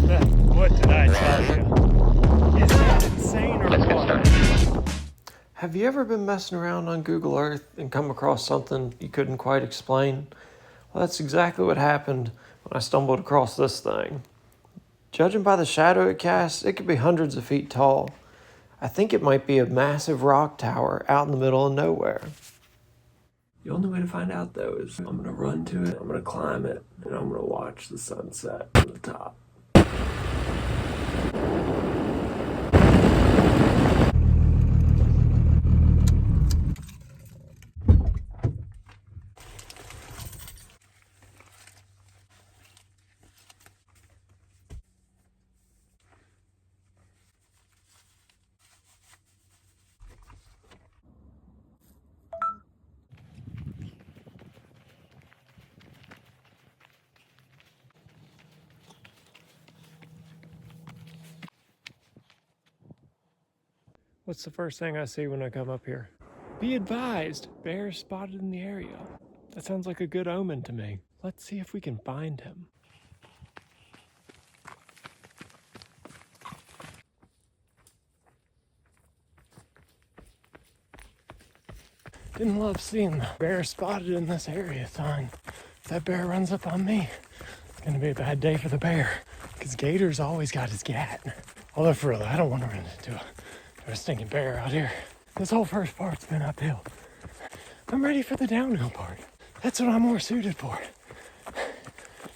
What did I tell you? Is that insane or what? Have you ever been messing around on Google Earth and come across something you couldn't quite explain? Well, that's exactly what happened when I stumbled across this thing. Judging by the shadow it casts, it could be hundreds of feet tall. I think it might be a massive rock tower out in the middle of nowhere. The only way to find out, though, is I'm going to run to it, I'm going to climb it, and I'm going to watch the sunset from the top. What's the first thing I see when I come up here? Be advised, bears spotted in the area. That sounds like a good omen to me. Let's see if we can find him. Didn't love seeing the bear spotted in this area sign. If that bear runs up on me, it's gonna be a bad day for the bear. Because Gator's always got his gat. Although for real, I don't want to run into a stinking bear out here. This whole first part's been uphill. I'm ready for the downhill part. That's what I'm more suited for.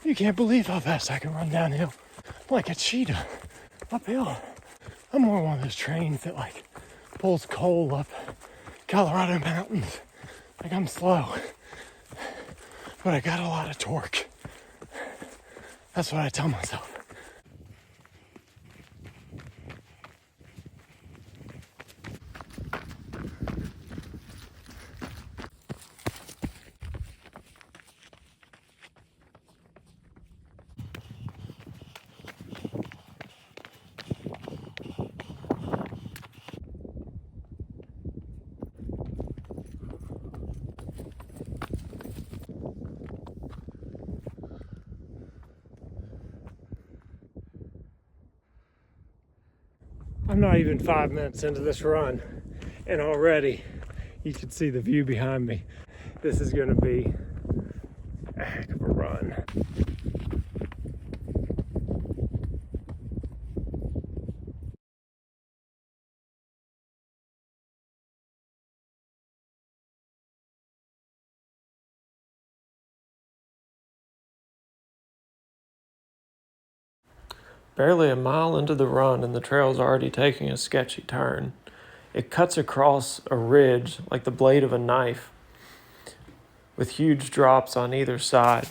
You can't believe how fast I can run downhill. I'm like a cheetah uphill. I'm more one of those trains that like pulls coal up Colorado mountains. Like I'm slow, but I got a lot of torque. That's what I tell myself. I'm not even 5 minutes into this run, and already you can see the view behind me. This is gonna be a heck of a run. Barely a mile into the run and the trail's already taking a sketchy turn. It cuts across a ridge like the blade of a knife, with huge drops on either side.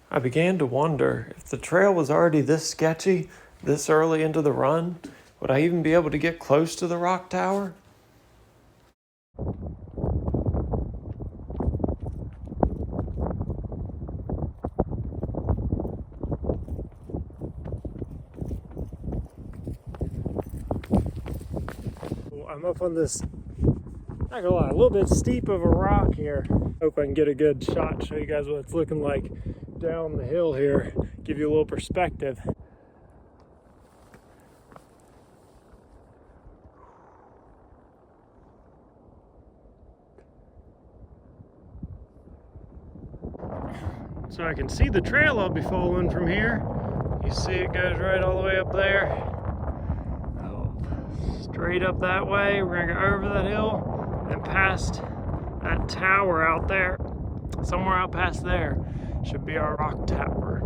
I began to wonder if the trail was already this sketchy, this early into the run, would I even be able to get close to the rock tower? I'm up on this, not gonna lie, a little bit steep of a rock here. Hope I can get a good shot, show you guys what it's looking like down the hill here, give you a little perspective. So I can see the trail I'll be following from here. You see it goes right all the way up there. Straight up that way, we're gonna go over that hill and past that tower out there. Somewhere out past there should be our rock tower.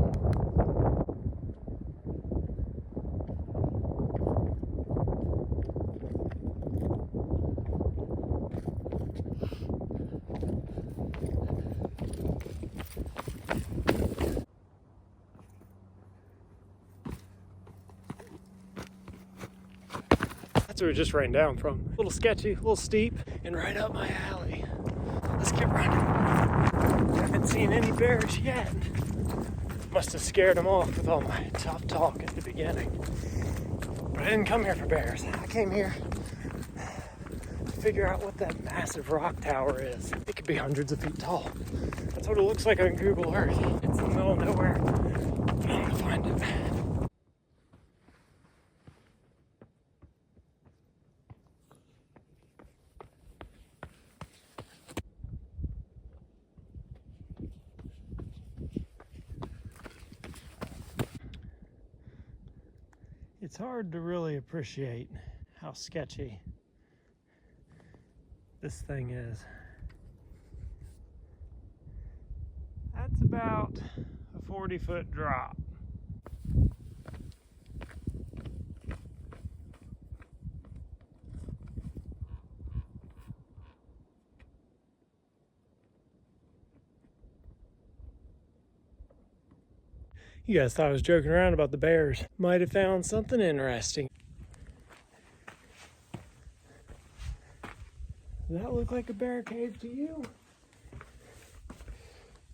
That's where it just ran down from. A little sketchy, a little steep, and right up my alley. Let's get running. Haven't seen any bears yet. Must have scared them off with all my tough talk at the beginning. But I didn't come here for bears. I came here to figure out what that massive rock tower is. It could be hundreds of feet tall. That's what it looks like on Google Earth. It's in the middle of nowhere. I'm gonna find it. It's hard to really appreciate how sketchy this thing is. That's about a 40-foot drop. You guys thought I was joking around about the bears. Might have found something interesting. Does that look like a bear cave to you?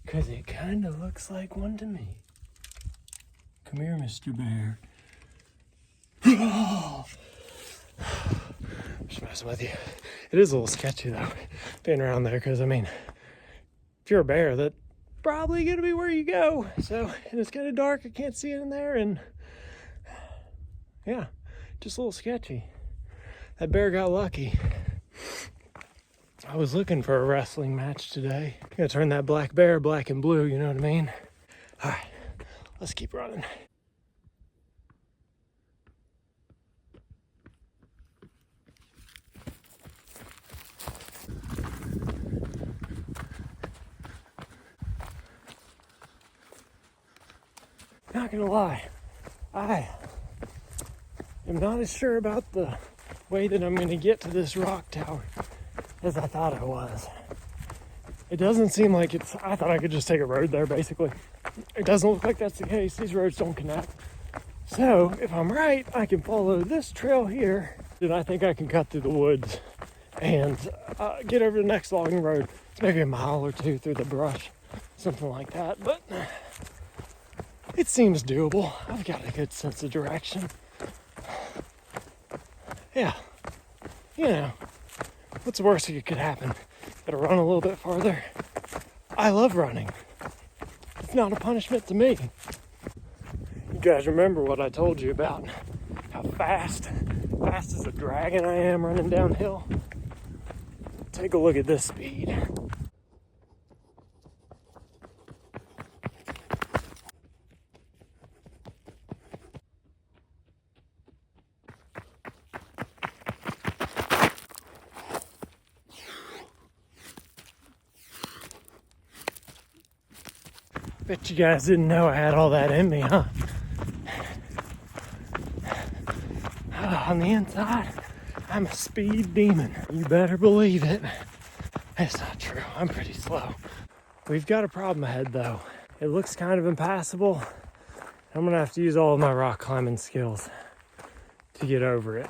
Because it kind of looks like one to me. Come here, Mr. Bear. Just messing with you. It is a little sketchy though, being around there, because I mean, if you're a bear, that's probably gonna be where you go. So, and it's kind of dark, I can't see it in there, and yeah, just a little sketchy. That bear got lucky. I was looking for a wrestling match today. Gonna turn that black bear black and blue, you know what I mean? All right, let's keep running. Not gonna lie, I am not as sure about the way that I'm gonna get to this rock tower as I thought I was. It doesn't seem like I thought I could just take a road there, basically. It doesn't look like that's the case. These roads don't connect. So, if I'm right, I can follow this trail here. Then I think I can cut through the woods and get over the next logging road. It's maybe a mile or two through the brush, something like that. But it seems doable. I've got a good sense of direction. Yeah, you know, what's the worst that could happen? Gotta run a little bit farther. I love running. It's not a punishment to me. You guys remember what I told you about how fast as a dragon I am running downhill? Take a look at this speed. Bet you guys didn't know I had all that in me, huh? On the inside, I'm a speed demon. You better believe it. That's not true. I'm pretty slow. We've got a problem ahead, though. It looks kind of impassable. I'm gonna have to use all of my rock climbing skills to get over it.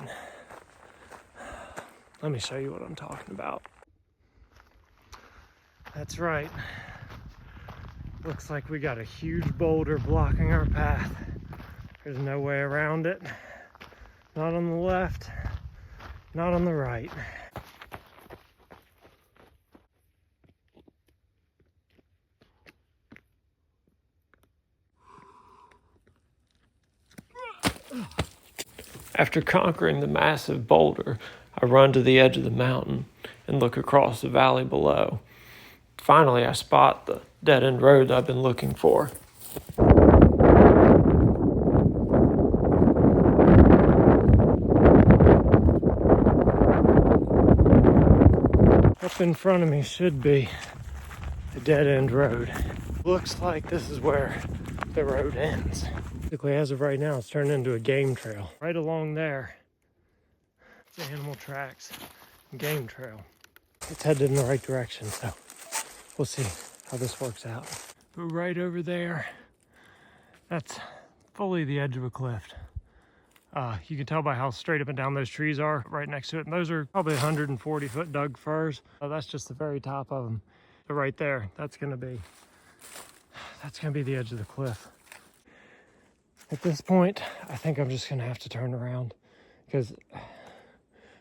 Let me show you what I'm talking about. That's right. Looks like we got a huge boulder blocking our path. There's no way around it. Not on the left, not on the right. After conquering the massive boulder, I run to the edge of the mountain and look across the valley below. Finally, I spot the dead-end road I've been looking for. Up in front of me should be the dead-end road. Looks like this is where the road ends. Basically, as of right now, it's turned into a game trail. Right along there, it's animal tracks and game trail. It's headed in the right direction, so we'll see how this works out. But right over there, that's fully the edge of a cliff. You can tell by how straight up and down those trees are right next to it. And those are probably 140-foot Doug firs. That's just the very top of them. But right there, that's gonna be the edge of the cliff. At this point, I think I'm just gonna have to turn around because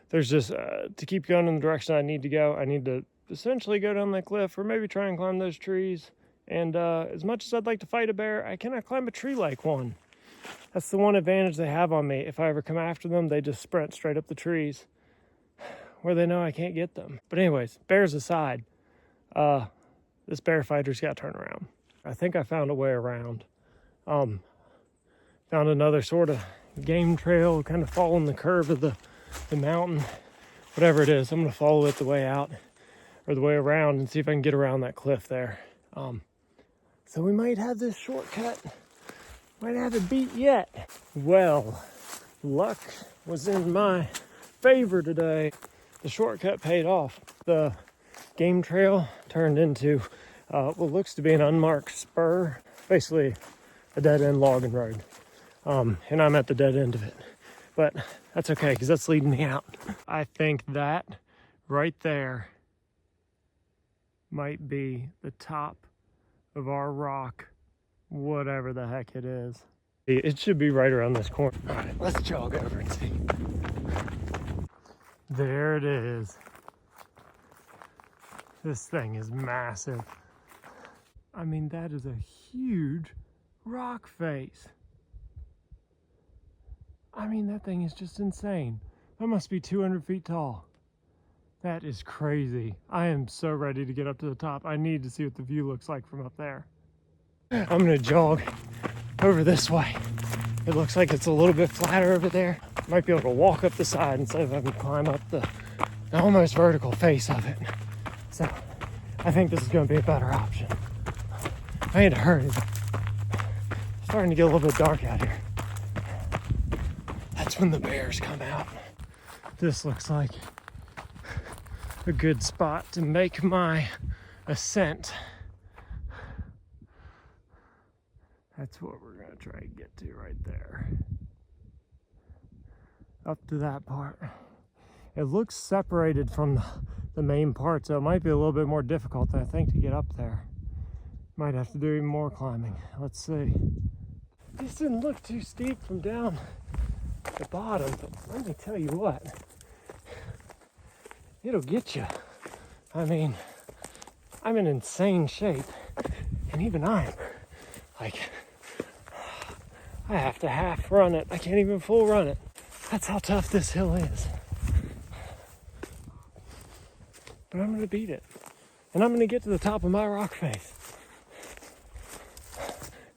there's just, to keep going in the direction I need to go, I need to essentially go down that cliff or maybe try and climb those trees. And as much as I'd like to fight a bear, I cannot climb a tree like one. That's the one advantage they have on me. If I ever come after them, they just sprint straight up the trees where they know I can't get them. But anyways, bears aside, this bear fighter's got to turn around. I think I found a way around. Found another sort of game trail, kind of following the curve of the mountain, whatever it is. I'm gonna follow it the way out or the way around and see if I can get around that cliff there. So we might have this shortcut, might have it beat yet. Well, luck was in my favor today. The shortcut paid off. The game trail turned into what looks to be an unmarked spur, basically a dead-end logging road. And I'm at the dead end of it. But that's okay, because that's leading me out. I think that right there might be the top of our rock, whatever the heck it is. It should be right around this corner. All right, let's jog over and see. There it is. This thing is massive. I mean, that is a huge rock face. I mean, that thing is just insane. That must be 200 feet tall. That is crazy. I am so ready to get up to the top. I need to see what the view looks like from up there. I'm gonna jog over this way. It looks like it's a little bit flatter over there. Might be able to walk up the side instead of having to climb up the almost vertical face of it. So I think this is gonna be a better option. I need to hurry. It's starting to get a little bit dark out here. That's when the bears come out. This looks like a good spot to make my ascent. That's what we're gonna try and get to right there. Up to that part. It looks separated from the main part, so it might be a little bit more difficult, I think, to get up there. Might have to do even more climbing. Let's see. This didn't look too steep from down the bottom, but let me tell you what, it'll get you. I mean, I'm in insane shape, and even I'm like, I have to half run it. I can't even full run it. That's how tough this hill is. But I'm gonna beat it, and I'm gonna get to the top of my rock face,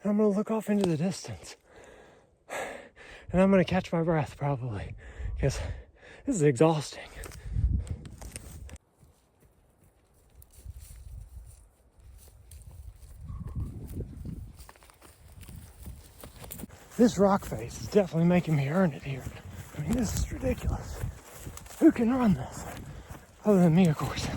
and I'm gonna look off into the distance. And I'm gonna catch my breath probably, because this is exhausting. This rock face is definitely making me earn it here. I mean, this is ridiculous. Who can run this? Other than me, of course.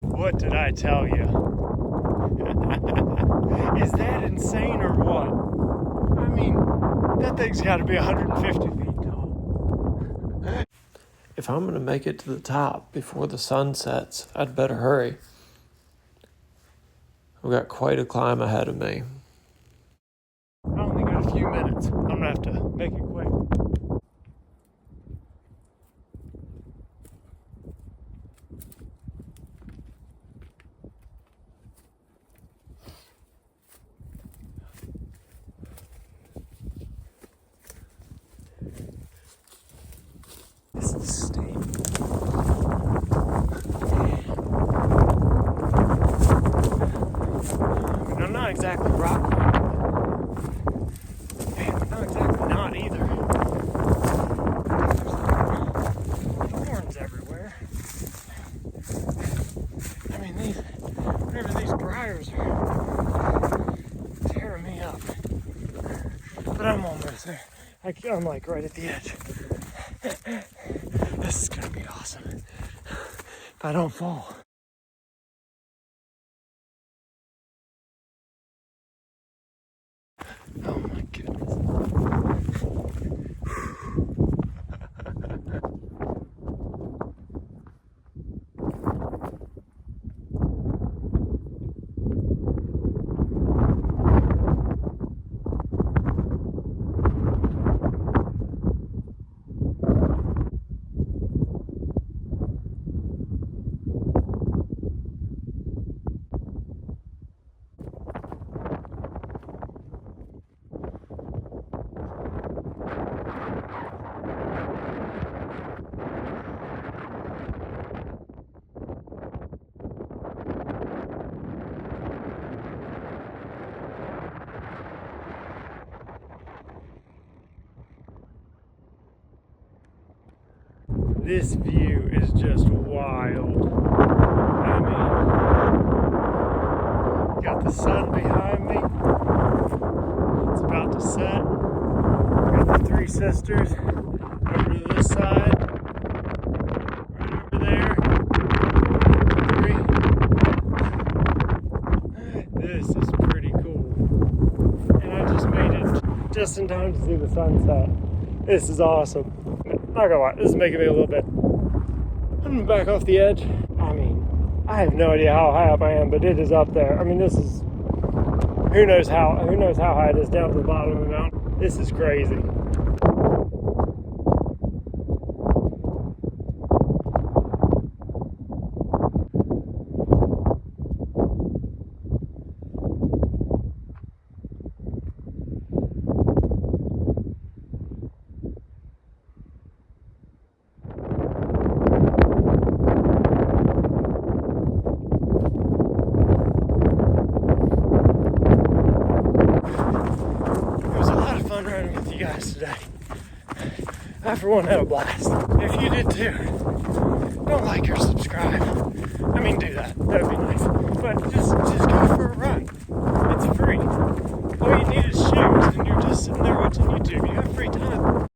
What did I tell you? Is that insane or what? I mean, that thing's got to be 150 feet tall. If I'm going to make it to the top before the sun sets, I'd better hurry. I've got quite a climb ahead of me. I only got a few minutes. I'm going to have to make it quick. This is steep. I mean, I'm not exactly rock climbing. Man, I'm not exactly not either. There's thorns everywhere. I mean, whatever these briars are tearing me up. But I'm almost there. I'm like right at the edge. This is gonna be awesome. If I don't fall. Oh my goodness. This view is just wild. I mean, got the sun behind me. It's about to set. Got the Three Sisters over to this side. Right over there. This is pretty cool. And I just made it just in time to see the sunset. This is awesome. Not gonna lie, this is making me a little bit. I'm back off the edge. I mean, I have no idea how high up I am, but it is up there. I mean, this is, who knows how high it is down to the bottom of the mountain. This is crazy. Riding with you guys today. I for one had a blast. If you did too, don't like or subscribe. I mean, do that. That'd be nice. But just go for a run. It's free. All you need is shoes, and you're just sitting there watching YouTube. You have free time.